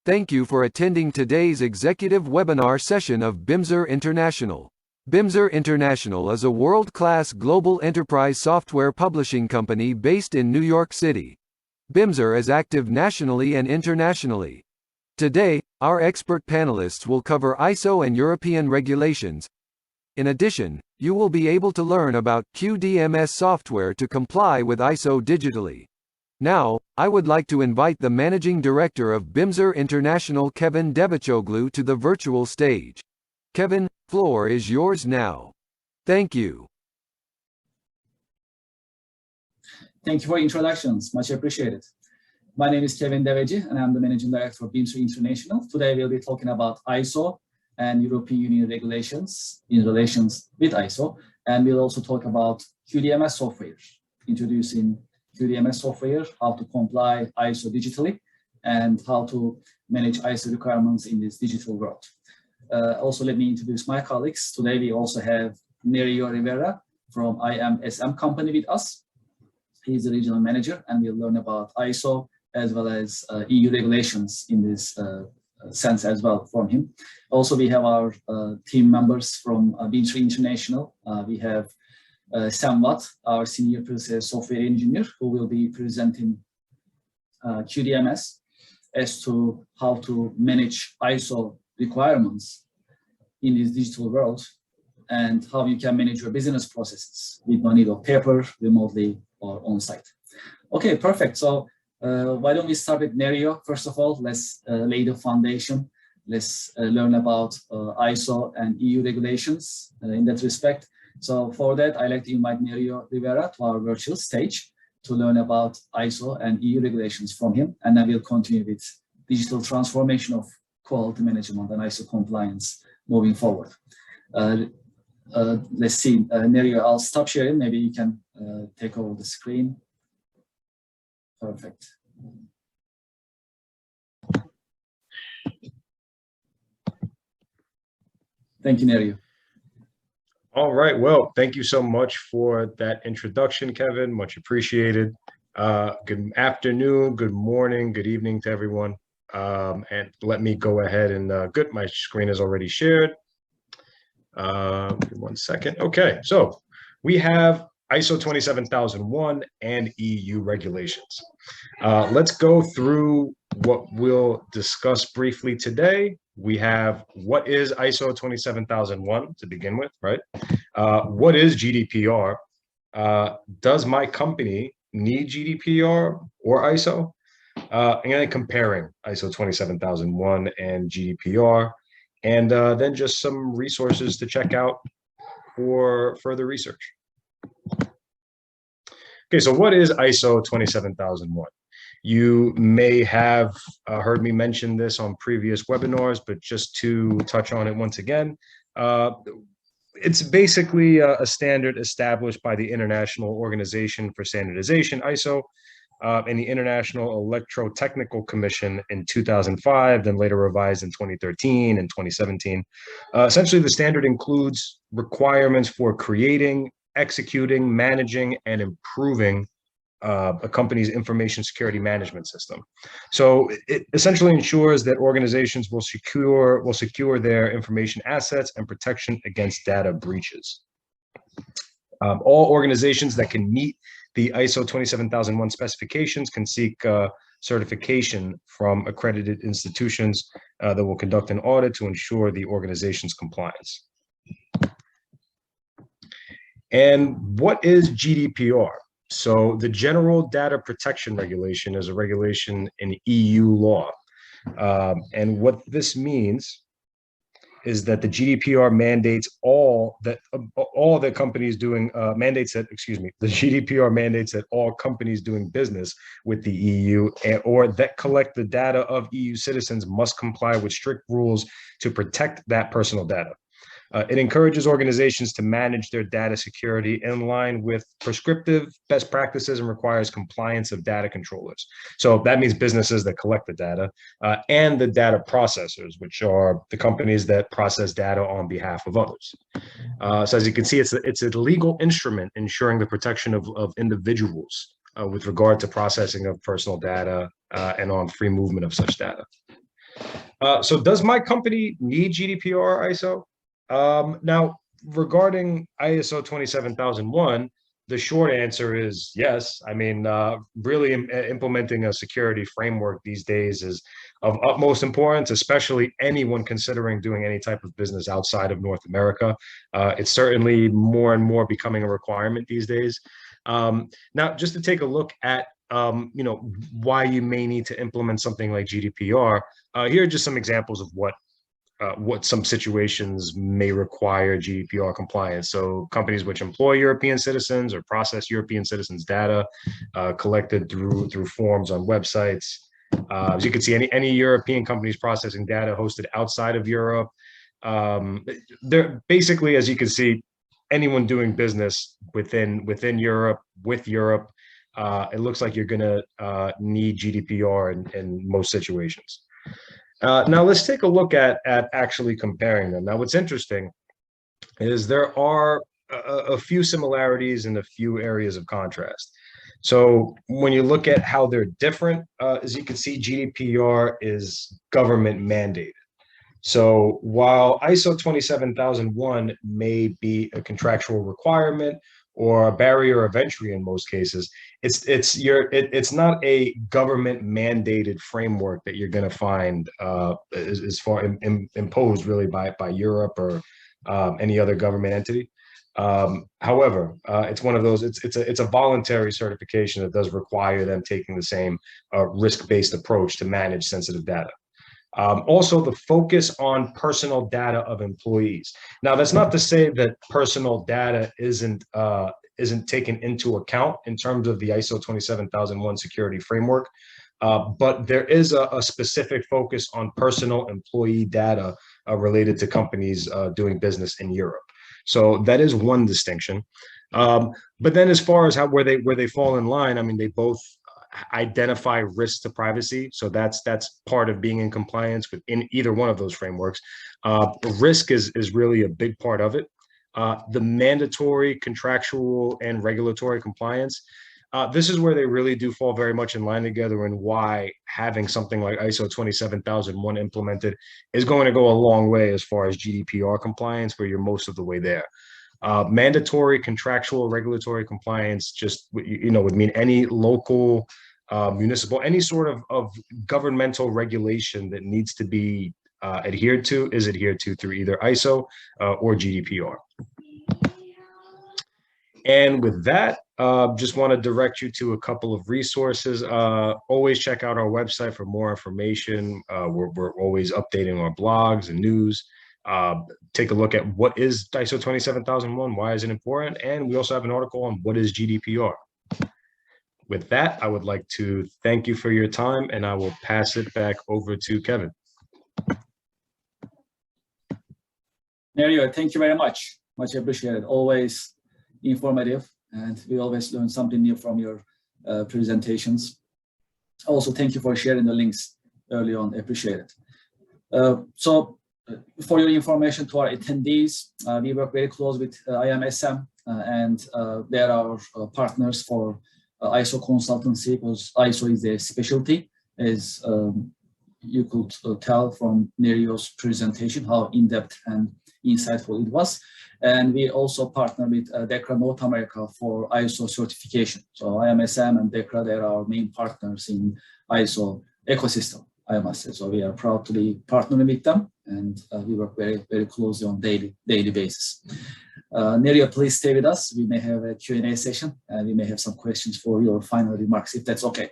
Thank you for attending today's executive webinar session of Bimser International. Bimser International is a world-class global enterprise software publishing company based in New York City. Bimser is active nationally and internationally. Today, our expert panelists will cover ISO and European regulations. In addition, you will be able to learn about QDMS software to comply with ISO digitally. Now, I would like to invite the Managing Director of Bimser International, Kevin Devachoglu, to the virtual stage. Kevin, floor is yours now. Thank you. Thank you for introductions. Much appreciated. My name is Kevin Devaci, and I'm the Managing Director of Bimser International. Today, we'll be talking about ISO and European Union regulations in relations with ISO. And we'll also talk about QDMS software, introducing QDMS software, how to comply ISO digitally, and how to manage ISO requirements in this digital world. Also, let me introduce my colleagues. Today, we also have Nerio Rivera from IMSM company with us. He's the regional manager, and we'll learn about ISO as well as EU regulations in this sense as well from him. Also, we have our team members from Bimser International. We have Sam Watt, our senior pre-sales software engineer, who will be presenting QDMS as to how to manage ISO requirements in this digital world and how you can manage your business processes with no need of paper, remotely or on-site. Okay, perfect. So why don't we start with Nerio? First of all, let's lay the foundation. Let's learn about ISO and EU regulations in that respect. So for that, I'd like to invite Nerio Rivera to our virtual stage to learn about ISO and EU regulations from him. And then we'll continue with digital transformation of quality management and ISO compliance moving forward. Let's see, Nerio, I'll stop sharing. Maybe you can take over the screen. Perfect. Thank you, Nerio. All right. Well, thank you so much for that introduction, Kevin. Much appreciated. Good afternoon, good morning, good evening to everyone. And let me go ahead and good. My screen is already shared. 1 second. Okay. So we have ISO 27001 and EU regulations. Let's go through what we'll discuss briefly today. We have what is ISO 27001 to begin with, right? What is GDPR? Does my company need GDPR or ISO? And then comparing ISO 27001 and GDPR, and then just some resources to check out for further research. Okay, so what is ISO 27001? You may have heard me mention this on previous webinars, but just to touch on it once again, it's basically a standard established by the International Organization for Standardization, ISO, and the International Electrotechnical Commission in 2005, then later revised in 2013 and 2017. Essentially, the standard includes requirements for creating, executing, managing, and improving a company's information security management system. So it essentially ensures that organizations will secure their information assets and protection against data breaches. All organizations that can meet the ISO 27001 specifications can seek certification from accredited institutions that will conduct an audit to ensure the organization's compliance. And what is GDPR? So the General Data Protection Regulation is a regulation in EU law. And what this means is that the GDPR mandates all that companies doing the GDPR mandates that all companies doing business with the EU or that collect the data of EU citizens must comply with strict rules to protect that personal data. It encourages organizations to manage their data security in line with prescriptive best practices and requires compliance of data controllers. So that means businesses that collect the data and the data processors, which are the companies that process data on behalf of others. So as you can see, it's a legal instrument ensuring the protection of individuals with regard to processing of personal data and on free movement of such data. So does my company need GDPR ISO? Now, regarding ISO 27001, the short answer is yes. I mean, really implementing a security framework these days is of utmost importance, especially anyone considering doing any type of business outside of North America. It's certainly more and more becoming a requirement these days. Now, just to take a look at why you may need to implement something like GDPR. Here are just some examples of what some situations may require GDPR compliance. So companies which employ European citizens or process European citizens' data collected through forms on websites. As you can see, any European companies processing data hosted outside of Europe. They're basically, as you can see, anyone doing business within Europe, with Europe. It looks like you're going to need GDPR in most situations. Now, let's take a look at actually comparing them. Now, what's interesting is there are a few similarities and a few areas of contrast. So when you look at how they're different, as you can see, GDPR is government mandated. So while ISO 27001 may be a contractual requirement or a barrier of entry in most cases, it's not a government mandated framework that you're going to find as far imposed really by Europe or any other government entity. However, it's one of those. It's a voluntary certification that does require them taking the same risk-based approach to manage sensitive data. Also, the focus on personal data of employees. Now, that's not to say that personal data isn't taken into account in terms of the ISO 27001 security framework, but there is a specific focus on personal employee data related to companies doing business in Europe. So that is one distinction. But then, as far as where they fall in line, I mean, they both identify risks to privacy. So that's part of being in compliance within either one of those frameworks. Risk is really a big part of it. The mandatory, contractual, and regulatory compliance. This is where they really do fall very much in line together, and why having something like ISO 27001 implemented is going to go a long way as far as GDPR compliance, where you're most of the way there. Mandatory, contractual, regulatory compliance just would mean any local, municipal, any sort of governmental regulation that needs to be adhered to is adhered to through either ISO or GDPR. And with that, just want to direct you to a couple of resources. Always check out our website for more information. We're always updating our blogs and news. Take a look at what is ISO 27001, why is it important, and we also have an article on what is GDPR. With that, I would like to thank you for your time, and I will pass it back over to Kevin. Nerio, thank you very much. Much appreciated. Always informative, and we always learn something new from your presentations. Also, thank you for sharing the links early on. Appreciate it. So, for your information to our attendees, we work very close with IMSM, and they are our partners for ISO consultancy, because ISO is a specialty, as you could tell from Nerio's presentation, how in-depth and insightful it was. And we also partner with DECRA North America for ISO certification. So IMSM and DECRA, they are our main partners in ISO ecosystem, I must say. So we are proud to be partnering with them, and we work very, very closely on daily basis. Nerio, please stay with us. We may have a Q&A session, and we may have some questions for your final remarks, if that's okay.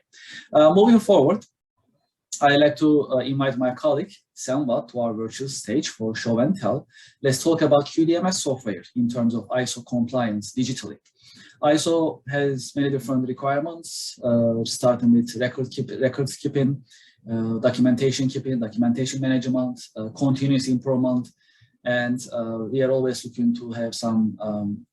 Moving forward, I'd like to invite my colleague, Senvat, to our virtual stage for show and tell. Let's talk about QDMS software in terms of ISO compliance digitally. ISO has many different requirements, starting with records keeping, documentation keeping, documentation management, continuous improvement, and we are always looking to have some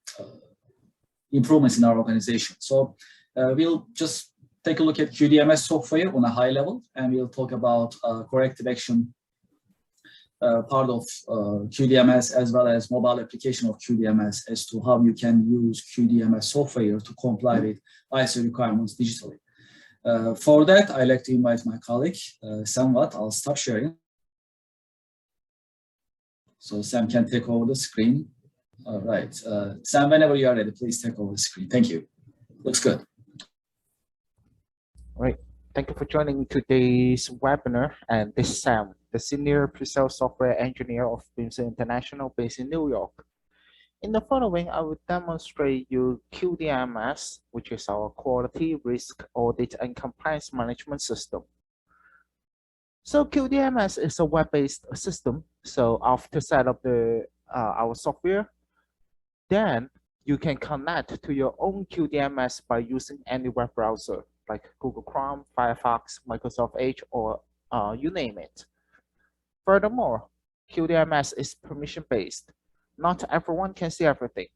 improvements in our organization. So we'll just take a look at QDMS software on a high level, and we'll talk about corrective action part of QDMS, as well as mobile application of QDMS, as to how you can use QDMS software to comply with ISO requirements digitally. For that, I'd like to invite my colleague, Senvat. I'll stop sharing. So Sam can take over the screen. All right. Sam, whenever you are ready, please take over the screen. Thank you. Looks good. All right. Thank you for joining today's webinar. And this is Sam, the Senior Pre-Sales Software Engineer of Bimser International based in New York. In the following, I will demonstrate you QDMS, which is our Quality, Risk, Audit, and Compliance Management System. So QDMS is a web-based system. So after set up our software, then you can connect to your own QDMS by using any web browser like Google Chrome, Firefox, Microsoft Edge, or you name it. Furthermore, QDMS is permission-based. Not everyone can see everything.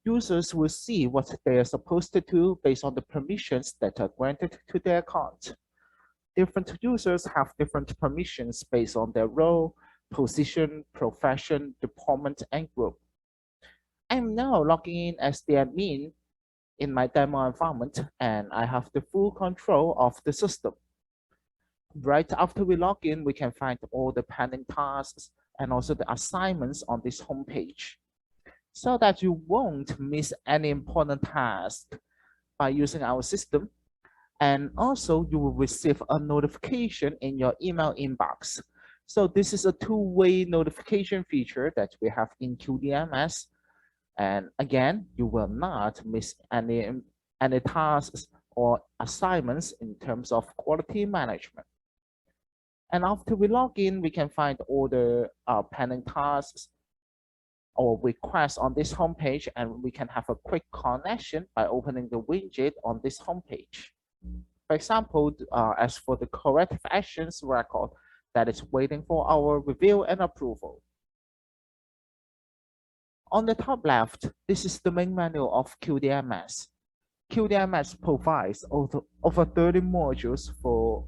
Users will see what they are supposed to do based on the permissions that are granted to their account. Different users have different permissions based on their role, position, profession, department, and group. I'm now logging in as the admin in my demo environment, and I have the full control of the system. Right after we log in, we can find all the pending tasks and also the assignments on this homepage, so that you won't miss any important task by using our system. And also you will receive a notification in your email inbox. So this is a two-way notification feature that we have in QDMS. And again, you will not miss any tasks or assignments in terms of quality management. And after we log in, we can find all the pending tasks or requests on this homepage, and we can have a quick connection by opening the widget on this homepage. For example, as for the corrective actions record that is waiting for our review and approval. On the top left, this is the main menu of QDMS. QDMS provides over 30 modules for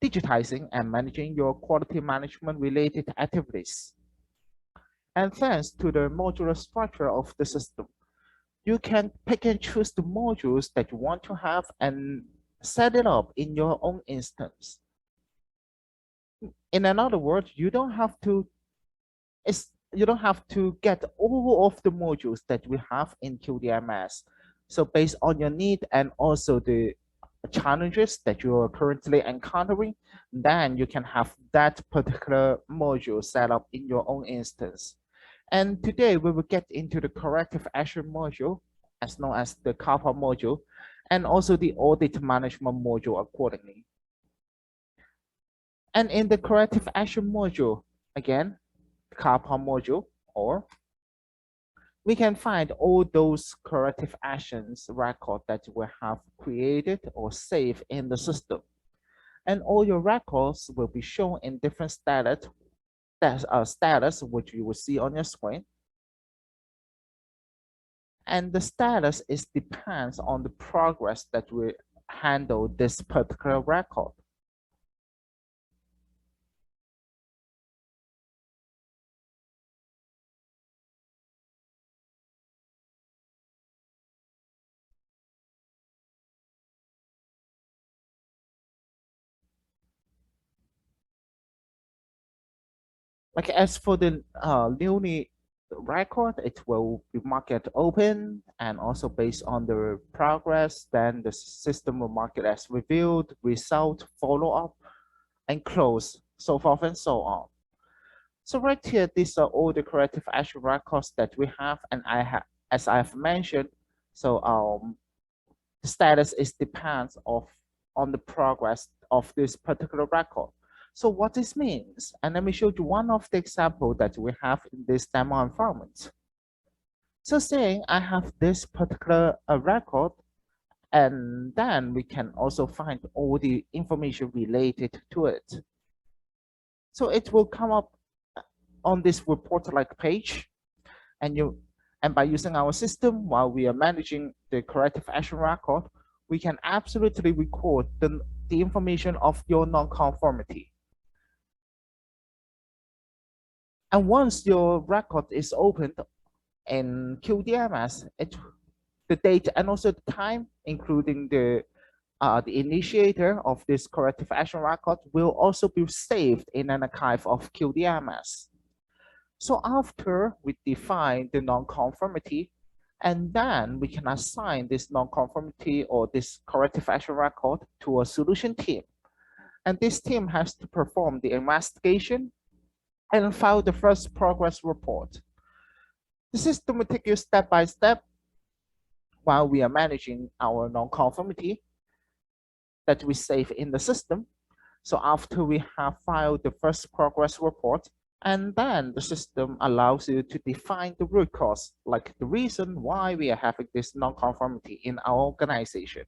digitizing and managing your quality management related activities. And thanks to the modular structure of the system, you can pick and choose the modules that you want to have and set it up in your own instance. In another word, you don't have to get all of the modules that we have in QDMS. So based on your need and also the challenges that you are currently encountering, then you can have that particular module set up in your own instance. And today we will get into the corrective action module, as known as the CAPA module, and also the audit management module accordingly. And in the corrective action module, again, CAPA module, or we can find all those corrective actions record that we have created or saved in the system. And all your records will be shown in different status, which you will see on your screen. And the status depends on the progress that we handle this particular record. Like as for the newly record, it will be marked open, and also based on the progress, then the system will mark it as reviewed, result, follow up, and close, so forth and so on. So right here, these are all the corrective action records that we have, and as I have mentioned, so the status depends on the progress of this particular record. So what this means, and let me show you one of the examples that we have in this demo environment. So saying I have this particular record, and then we can also find all the information related to it. So it will come up on this report-like page, and by using our system while we are managing the corrective action record, we can absolutely record the information of your non-conformity. And once your record is opened in QDMS, the date and also the time, including the initiator of this corrective action record, will also be saved in an archive of QDMS. So after we define the non-conformity, and then we can assign this non-conformity or this corrective action record to a solution team. And this team has to perform the investigation and file the first progress report. The system will take you step by step while we are managing our non-conformity that we save in the system. So after we have filed the first progress report, and then the system allows you to define the root cause, like the reason why we are having this non-conformity in our organization.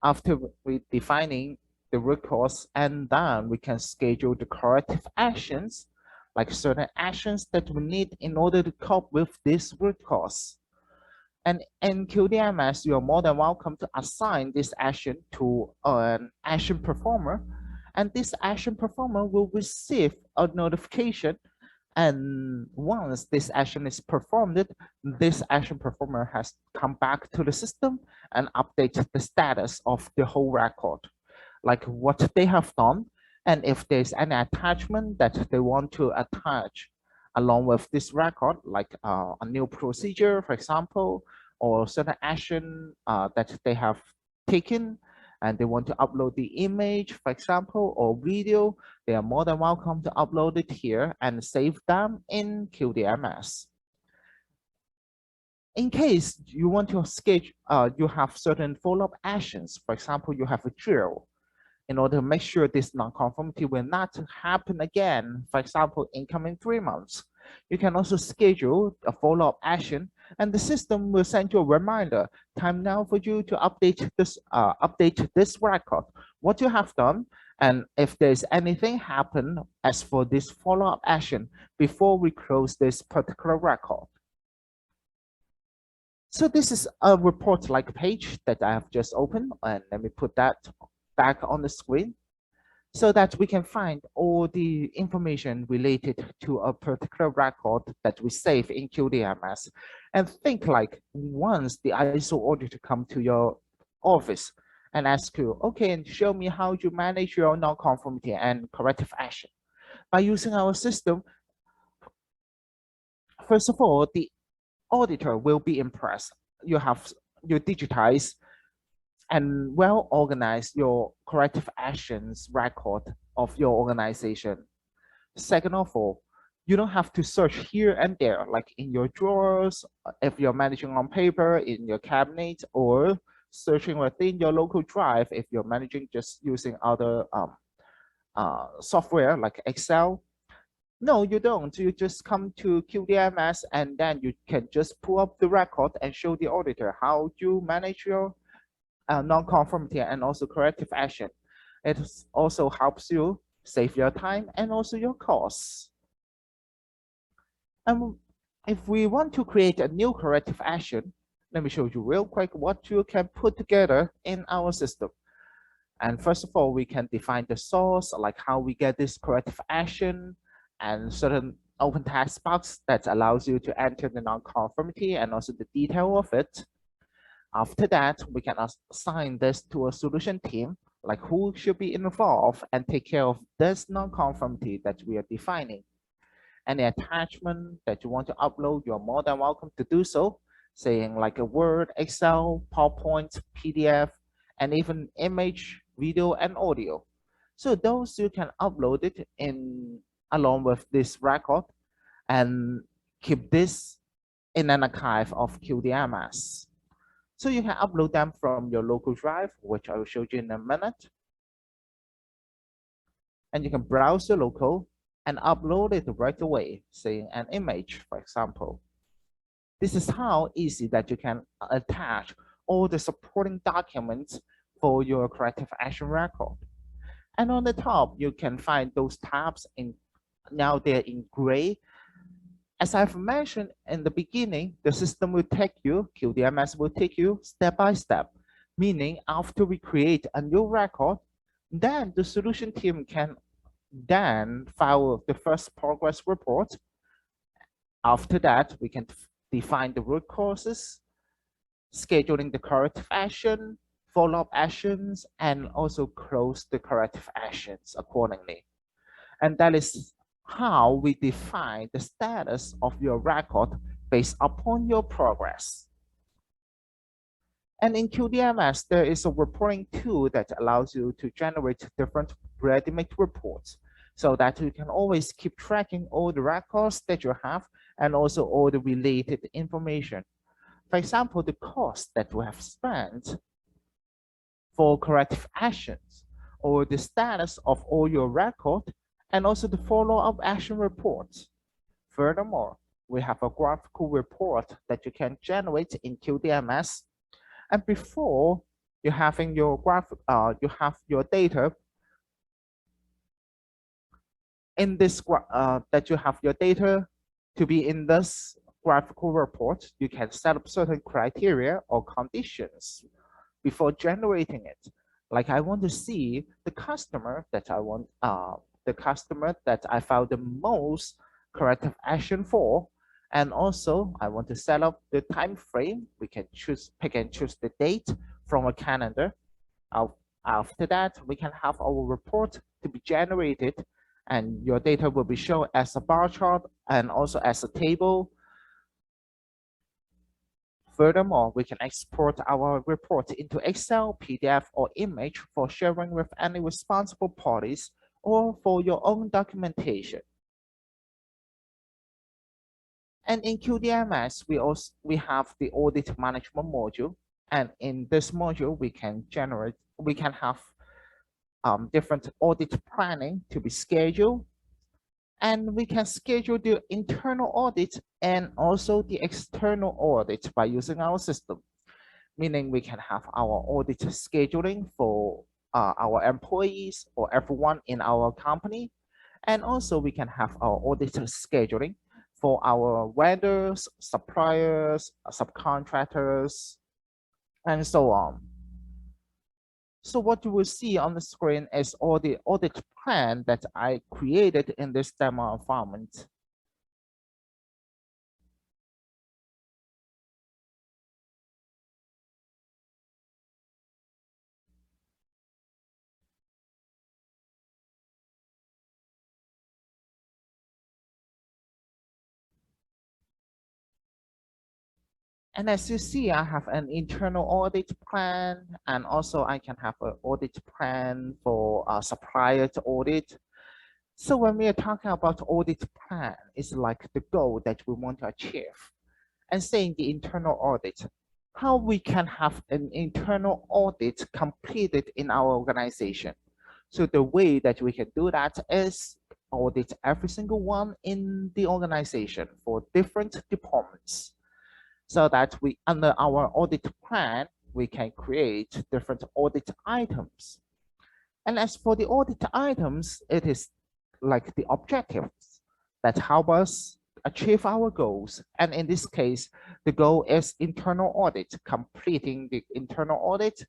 After we defining the root cause, and then we can schedule the corrective actions, like certain actions that we need in order to cope with this root cause. And in QDMS, you are more than welcome to assign this action to an action performer, and this action performer will receive a notification. And once this action is performed, this action performer has come back to the system and update the status of the whole record, like what they have done, and if there's any attachment that they want to attach along with this record, like a new procedure, for example, or certain action that they have taken, and they want to upload the image, for example, or video, they are more than welcome to upload it here and save them in QDMS. In case you want to schedule, you have certain follow-up actions. For example, you have a drill in order to make sure this non-conformity will not happen again. For example, in coming 3 months, you can also schedule a follow-up action, and the system will send you a reminder. Time now for you to update this record, what you have done, and if there's anything happen as for this follow-up action before we close this particular record. So this is a report-like page that I have just opened, and let me put that back on the screen so that we can find all the information related to a particular record that we save in QDMS. And think like once the ISO auditor come to your office and ask you, okay, and show me how you manage your non-conformity and corrective action. By using our system, first of all, the auditor will be impressed. You digitize and well organize your corrective actions record of your organization. Second of all, you don't have to search here and there, like in your drawers, if you're managing on paper, in your cabinet, or searching within your local drive if you're managing just using other software like Excel. No, you don't. You just come to QDMS and then you can just pull up the record and show the auditor how you manage your non-conformity and also corrective action. It also helps you save your time and also your costs. And if we want to create a new corrective action, let me show you real quick what you can put together in our system. And first of all, we can define the source, like how we get this corrective action, and certain open text box that allows you to enter the non-conformity and also the detail of it. After that, we can assign this to a solution team, like who should be involved and take care of this non-conformity that we are defining. Any attachment that you want to upload, you're more than welcome to do so, saying like a Word, Excel, PowerPoint, PDF, and even image, video, and audio. So those you can upload it in along with this record and keep this in an archive of QDMS. So you can upload them from your local drive, which I will show you in a minute. And you can browse your local and upload it right away, saying an image, for example. This is how easy that you can attach all the supporting documents for your corrective action record. And on the top, you can find those tabs now they're in gray. As I've mentioned in the beginning, the system will take you, QDMS will take you step by step, meaning after we create a new record, then the solution team can then file the first progress report. After that, we can define the root causes, scheduling the corrective action, follow-up actions, and also close the corrective actions accordingly. And that is how we define the status of your record based upon your progress. And in QDMS, there is a reporting tool that allows you to generate different ready-made reports so that you can always keep tracking all the records that you have and also all the related information. For example, the cost that we have spent for corrective actions, or the status of all your record, and also the follow-up action reports. Furthermore, we have a graphical report that you can generate in QDMS. And before you having your you have your data in this that you have your data to be in this graphical report, you can set up certain criteria or conditions before generating it. Like I want to see the customer that I want, the customer that I found the most corrective action for, and also I want to set up the time frame. We can pick and choose the date from a calendar. After that, we can have our report to be generated, and your data will be shown as a bar chart and also as a table. Furthermore, we can export our report into Excel, PDF, or image for sharing with any responsible parties or for your own documentation. And in QDMS, we have the audit management module. And in this module, we can have different audit planning to be scheduled. And we can schedule the internal audit and also the external audit by using our system, meaning we can have our audit scheduling for our employees or everyone in our company. And also we can have our audit scheduling for our vendors, suppliers, subcontractors, and so on. So what you will see on the screen is all the audit plan that I created in this demo environment. And as you see, I have an internal audit plan, and also I can have an audit plan for a supplier to audit. So when we are talking about audit plan, it's like the goal that we want to achieve. And saying the internal audit, how we can have an internal audit completed in our organization. So the way that we can do that is audit every single one in the organization for different departments, so that we, under our audit plan, we can create different audit items. And as for the audit items, it is like the objectives that help us achieve our goals. And in this case, the goal is internal audit, completing the internal audit.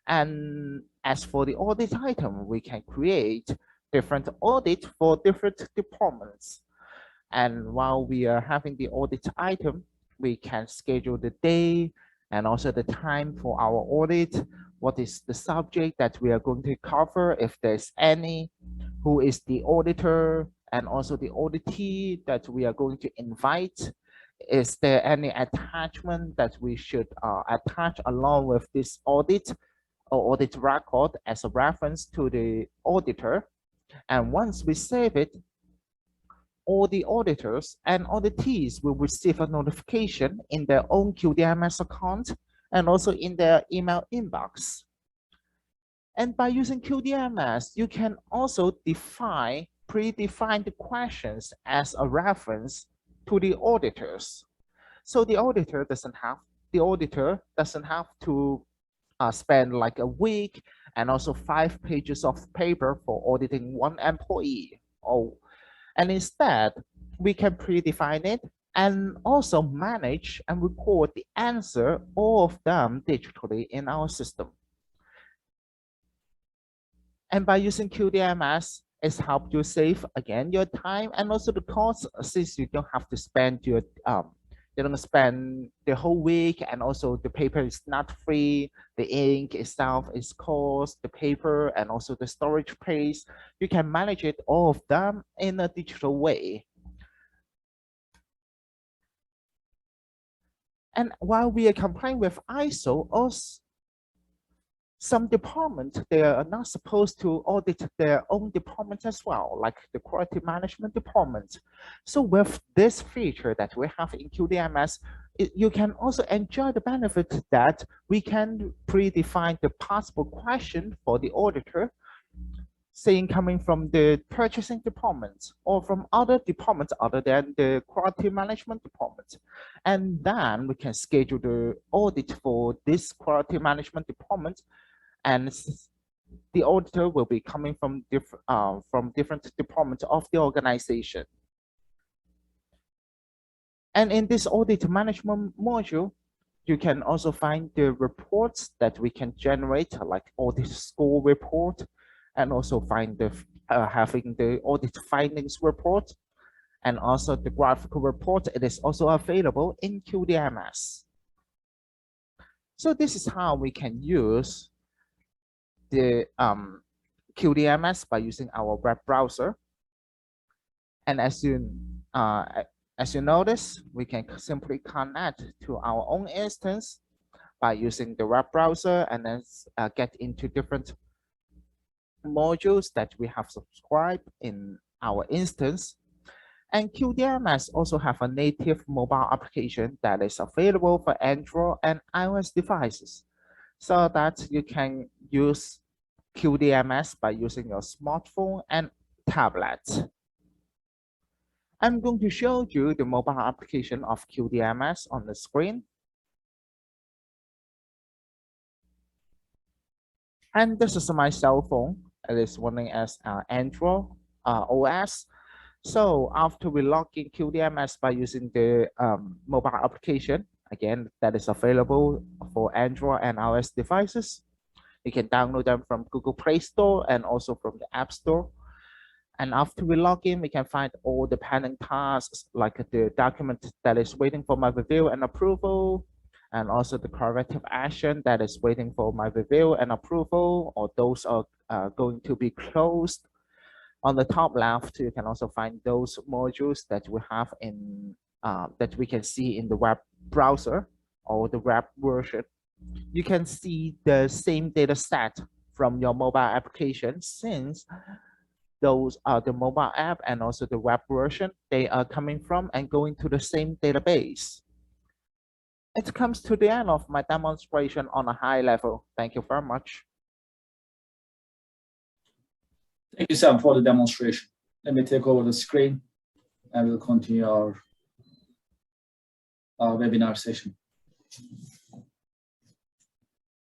And as for the audit item, we can create different audit for different departments. And while we are having the audit item, we can schedule the day and also the time for our audit. What is the subject that we are going to cover, if there's any, who is the auditor, and also the auditee that we are going to invite. Is there any attachment that we should attach along with this audit or audit record as a reference to the auditor? And once we save it, all the auditors and auditees will receive a notification in their own QDMS account and also in their email inbox. And by using QDMS, you can also predefine the questions as a reference to the auditors. So the auditor doesn't have to spend like a week and also 5 pages of paper for auditing one employee. And instead, we can predefine it and also manage and record the answer, all of them digitally in our system. And by using QDMS, it's helped you save, again, your time and also the cost, since you don't have to spend your They don't spend the whole week, and also the paper is not free. The ink itself is cost, the paper, and also the storage space. You can manage it, all of them, in a digital way. And while we are complying with ISO, also some departments, they are not supposed to audit their own department as well, like the quality management department. So with this feature that we have in QDMS, you can also enjoy the benefit that we can predefine the possible question for the auditor, saying coming from the purchasing department or from other departments other than the quality management department. And then we can schedule the audit for this quality management department, and the auditor will be coming from different departments of the organization. And in this audit management module, you can also find the reports that we can generate, like audit score report, and also find the having the audit findings report, and also the graphical report. It is also available in QDMS. So this is how we can use the QDMS by using our web browser. And as you notice, we can simply connect to our own instance by using the web browser, and then get into different modules that we have subscribed in our instance. And QDMS also have a native mobile application that is available for Android and iOS devices, so that you can use QDMS by using your smartphone and tablet. I'm going to show you the mobile application of QDMS on the screen. And this is my cell phone. It is running as Android OS. So after we log in QDMS by using the mobile application, again, that is available for Android and iOS devices. You can download them from Google Play Store and also from the App Store. And after we log in, we can find all the pending tasks, like the document that is waiting for my review and approval, and also the corrective action that is waiting for my review and approval, or those are going to be closed. On the top left, you can also find those modules that we have in that we can see in the web browser or the web version. You can see the same data set from your mobile application, since those are the mobile app and also the web version. They are coming from and going to the same database. It comes to the end of my demonstration on a high level. Thank you very much. Thank you, Sam, for the demonstration. Let me take over the screen and we'll continue our webinar session.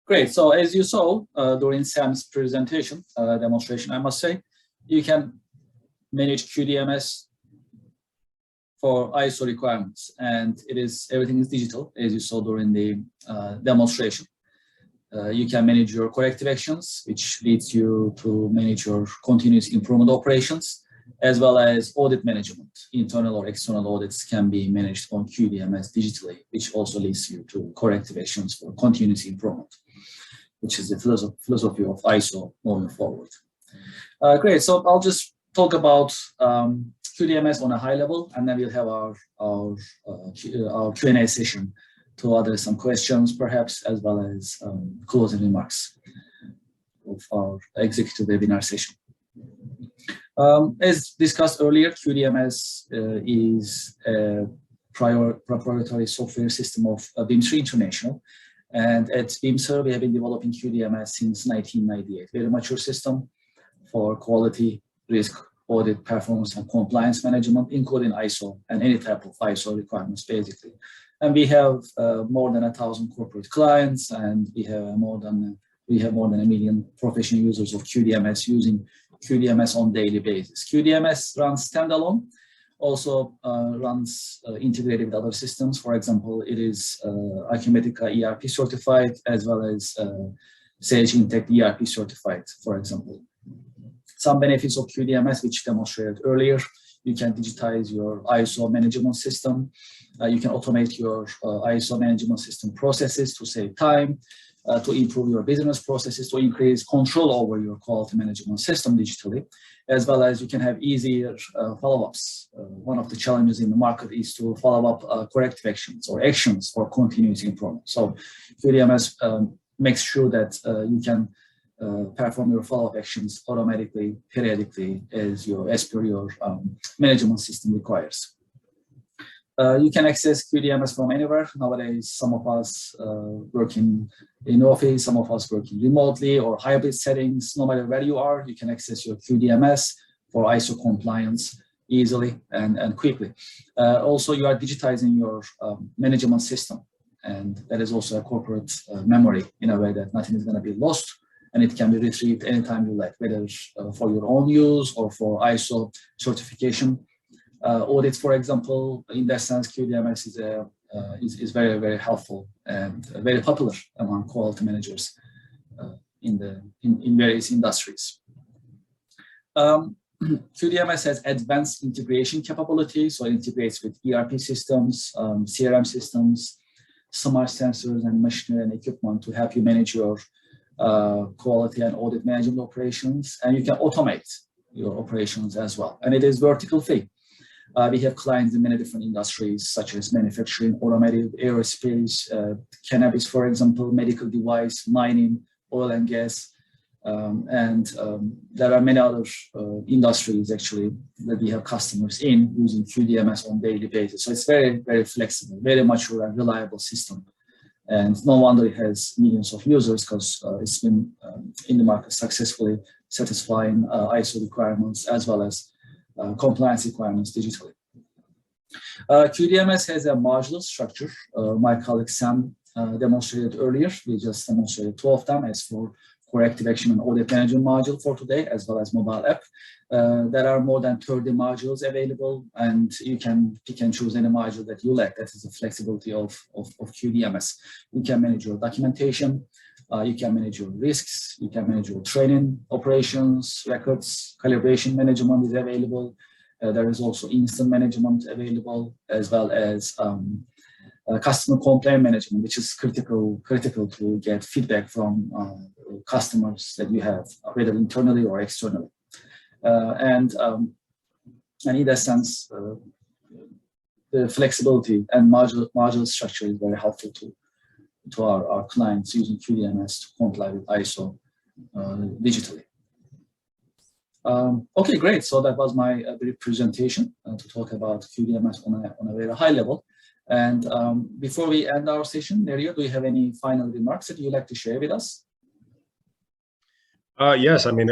Great. So as you saw during Sam's presentation, demonstration, I must say, you can manage QDMS for ISO requirements, and everything is digital, as you saw during the demonstration. You can manage your corrective actions, which leads you to manage your continuous improvement operations, as well as audit management. Internal or external audits can be managed on QDMS digitally, which also leads you to corrective actions for continuous improvement, which is the philosophy of ISO moving forward. Great, so I'll just talk about QDMS on a high level, and then we'll have our Q&A session to address some questions, perhaps, as well as closing remarks of our executive webinar session. As discussed earlier, QDMS is a proprietary software system of Bimser International. And at Bimser, we have been developing QDMS since 1998, very mature system for quality, risk, audit, performance, and compliance management, including ISO and any type of ISO requirements, basically. And we have more than 1,000 corporate clients, and we have more than 1 million professional users of QDMS using QDMS on daily basis. QDMS runs standalone, also runs integrated with other systems. For example, it is Acumatica ERP certified, as well as Sage Intacct ERP certified, for example. Some benefits of QDMS, which demonstrated earlier, You can digitize your ISO management system. You can automate your ISO management system processes to save time, to improve your business processes, to increase control over your quality management system digitally, as well as you can have easier follow-ups. One of the challenges in the market is to follow up corrective actions or actions for continuous improvement. So QDMS makes sure that you can perform your follow-up actions automatically, periodically, as per your management system requires. You can access QDMS from anywhere. Nowadays, some of us working in office, some of us working remotely or hybrid settings. No matter where you are, you can access your QDMS for ISO compliance easily and quickly. Also, you are digitizing your management system, and that is also a corporate memory in a way that nothing is going to be lost, and it can be retrieved anytime you like, whether for your own use or for ISO certification. Audit, for example, in that sense, QDMS is very, very helpful and very popular among quality managers in various industries. QDMS has advanced integration capabilities, so it integrates with ERP systems, CRM systems, smart sensors, and machinery and equipment to help you manage your quality and audit management operations, and you can automate your operations as well. And it is vertical free. We have clients in many different industries, such as manufacturing, automotive, aerospace, cannabis, for example, medical device, mining, oil and gas, and there are many other industries actually that we have customers in using QDMS on a daily basis. So it's very, very flexible, very mature and reliable system. And no wonder it has millions of users, because it's been in the market successfully satisfying ISO requirements as well as compliance requirements digitally. QDMS has a modular structure. My colleague Sam demonstrated earlier. We just demonstrated 2 of them as for corrective action and audit management module for today, as well as mobile app. There are more than 30 modules available, and you can pick and choose any module that you like. That is the flexibility of QDMS. You can manage your documentation, you can manage your risks, you can manage your training, operations, records, calibration management is available. There is also instant management available, as well as customer complaint management, which is critical to get feedback from customers that you have, whether internally or externally. And in that sense, the flexibility and modular structure is very helpful to our clients using QDMS to comply with ISO digitally. Okay, great. So that was my brief presentation to talk about QDMS on a very high level. And before we end our session, Nerio, do you have any final remarks that you'd like to share with us? Yes, I mean,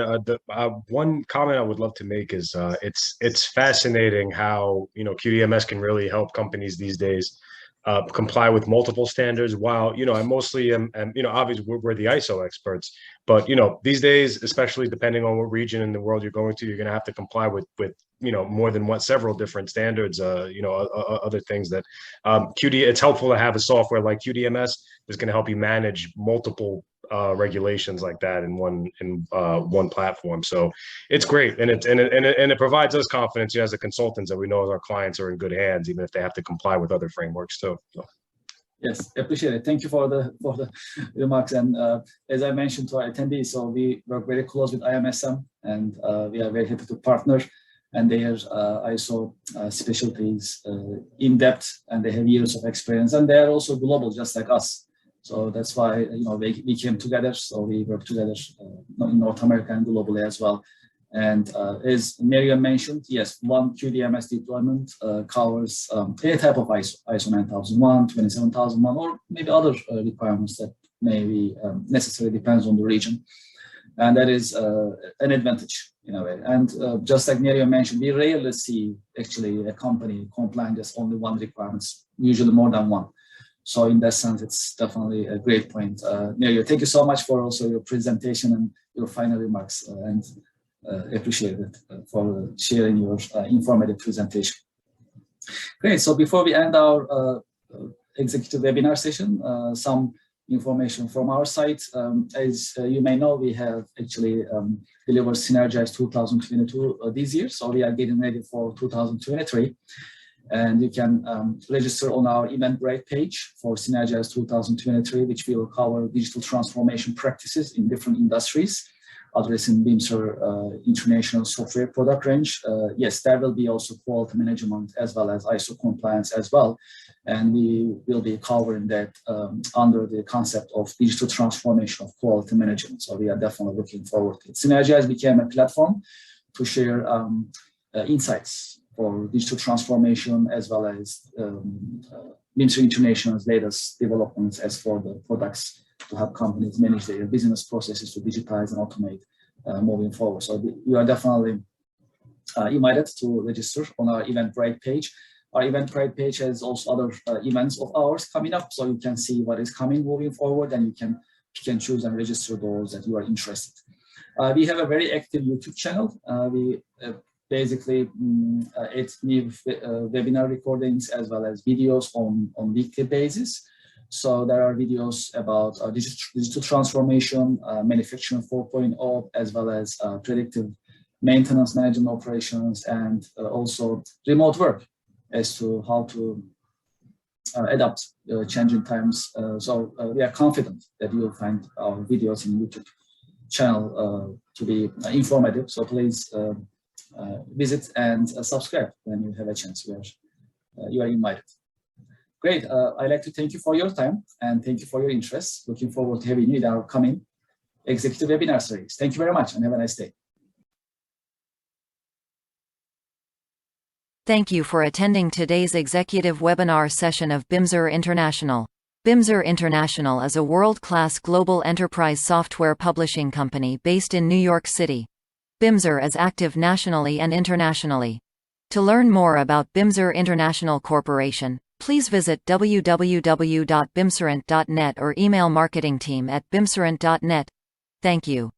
one comment I would love to make is it's fascinating how, you know, QDMS can really help companies these days comply with multiple standards, while, you know, I mostly am, you know, obviously we're the ISO experts, but, you know, these days, especially depending on what region in the world you're going to, you're going to have to comply with, you know, more than several different standards, you know, other things that it's helpful to have a software like QDMS that's going to help you manage multiple regulations like that in one platform. So it's great, and it provides us confidence, you know, as the consultants, that we know our clients are in good hands, even if they have to comply with other frameworks too. So. Yes, appreciate it. Thank you for the remarks. And as I mentioned to our attendees, so we work very close with IMSM, and we are very happy to partner. And their ISO specialties in depth, and they have years of experience, and they are also global, just like us. So that's why, you know, we came together. So we work together in North America and globally as well. And as Miriam mentioned, yes, one QDMS deployment covers any type of ISO 9001, 27001, or maybe other requirements that may be necessary, depends on the region. And that is an advantage in a way. And just like Nerio mentioned, we rarely see actually a company complying just only one requirements, usually more than one. So in that sense, it's definitely a great point. Nerio, thank you so much for also your presentation and your final remarks, and appreciate it for sharing your informative presentation. Great. So before we end our executive webinar session, some information from our site. As you may know, we have actually delivered SYNERGIZE 2022 this year, so we are getting ready for 2023. And you can register on our Eventbrite page for SYNERGIZE 2023, which will cover digital transformation practices in different industries, addressing Bimser International software product range. Yes, there will be also quality management as well as ISO compliance as well. And we will be covering that under the concept of digital transformation of quality management. So we are definitely looking forward to it. SYNERGIZE became a platform to share insights for digital transformation as well as Bimser International's latest developments as for the products to help companies manage their business processes to digitize and automate moving forward. So you are definitely invited to register on our Eventbrite page. Our Eventbrite page has also other events of ours coming up, so you can see what is coming moving forward, and you can choose and register those that you are interested. We have a very active YouTube channel. We basically add new webinar recordings as well as videos on weekly basis. So there are videos about digital transformation, manufacturing 4.0, as well as predictive maintenance management operations, and also remote work as to how to adapt changing times. So we are confident that you will find our videos in YouTube channel to be informative. So please visit and subscribe when you have a chance. You are invited. Great. I'd like to thank you for your time and thank you for your interest. Looking forward to having you in our coming executive webinar series. Thank you very much and have a nice day. Thank you for attending today's executive webinar session of Bimser International. Bimser International is a world-class global enterprise software publishing company based in New York City. Bimser is active nationally and internationally. To learn more about Bimser International Corporation, please visit www.bimserint.net or email marketingteam@bimserint.net. Thank you.